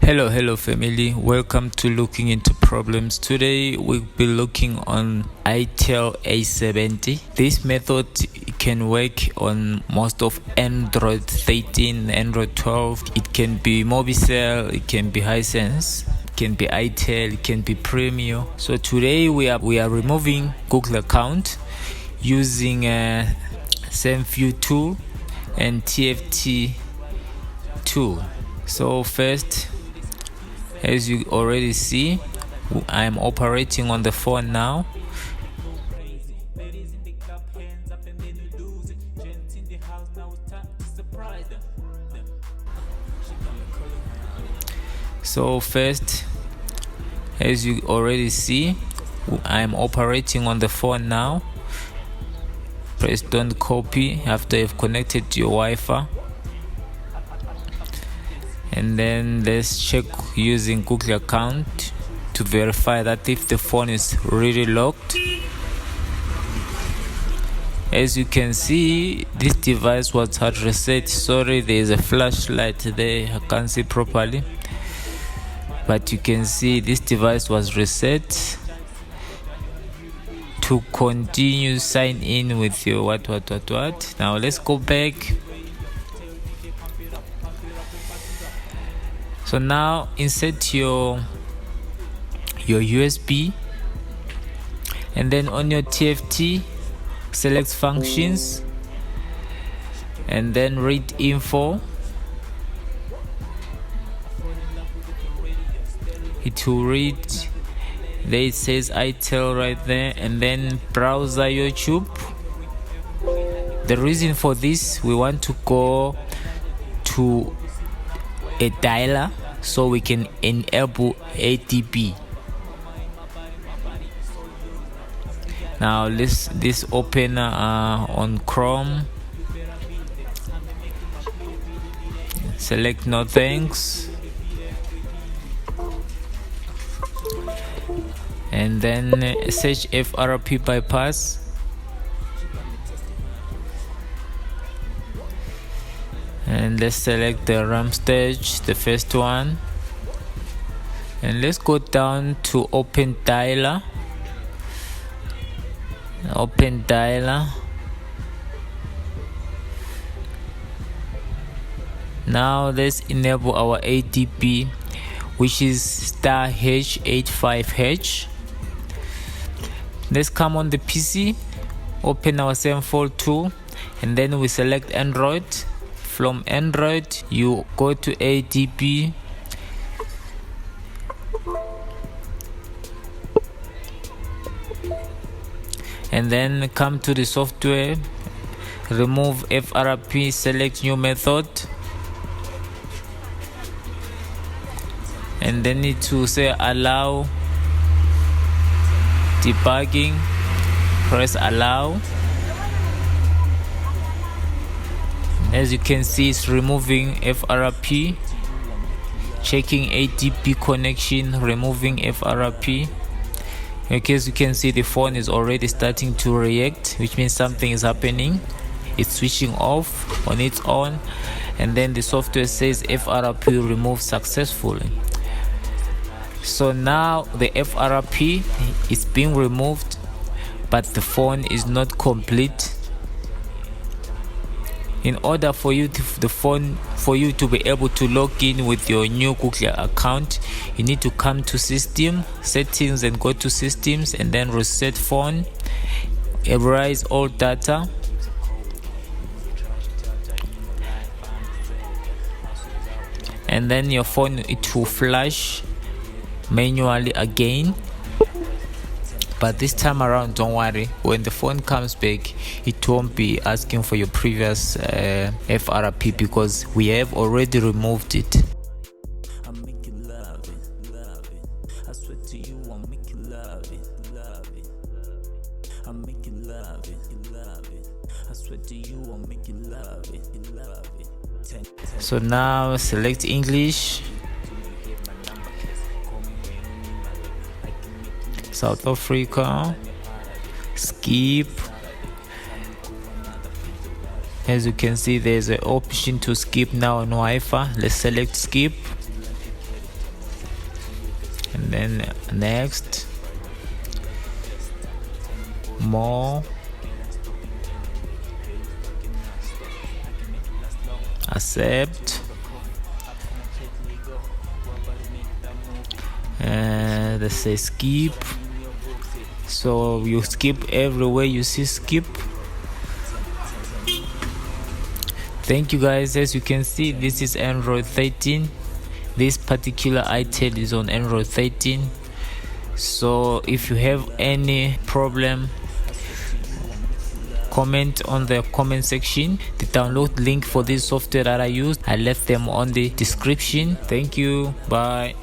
Hello family, welcome to Looking Into Problems. Today we'll be looking on Itel A70. This method can work on most of Android 13, Android 12. It can be Mobicel, it can be Hisense, it can be Itel, it can be Premium. So today we are removing Google account using a SAMFW tool and TFT tool. So first, as you already see, I'm operating on the phone now. So first, as you already see, I'm operating on the phone now. Press don't copy after you've connected to your Wi-Fi. And then let's check using Google account to verify that if the phone is really locked. As you can see, this device was hard reset. Sorry, there is a flashlight there, I can't see properly, but you can see this device was reset. To continue, sign in with your what. Now let's go back. So now insert your USB, and then on your TFT select functions, and then read info. It will read there, it says Itel right there, and then browser YouTube. The reason for this, we want to go to a dialer so we can enable ATP. Now this open on Chrome, select no thanks, and then search FRP bypass. And let's select the RAM stage, the first one, and let's go down to open dialer. Now let's enable our ATP, which is star H85H. Let's come on the PC, open our SAMFW tool, and then we select Android. From Android, you go to ATP, and then come to the software, remove FRP, select new method, and then need to say allow debugging, press allow. As you can see, it's removing FRP, checking ATP connection, removing FRP. Okay, as you can see, the phone is already starting to react, which means something is happening. It's switching off on its own, and then the software says FRP removed successfully. So now the FRP is being removed, but the phone is not complete. In order for you to be able to log in with your new Google account, you need to come to System Settings and go to Systems, and then reset phone, erase all data, and then your phone, it will flash manually again. But this time around, don't worry, when the phone comes back, it won't be asking for your previous FRP because we have already removed it. So now select English, South Africa, skip. As you can see, there's an option to skip now on Wi-Fi. Let's select skip. then next, more, accept, and let's say skip. So you skip everywhere you see skip. Thank you guys. As you can see, this is Android 13. This particular Itel is on Android 13. So if you have any problem, comment on the comment section. The download link for this software that I used, I left them on the description. Thank you. Bye.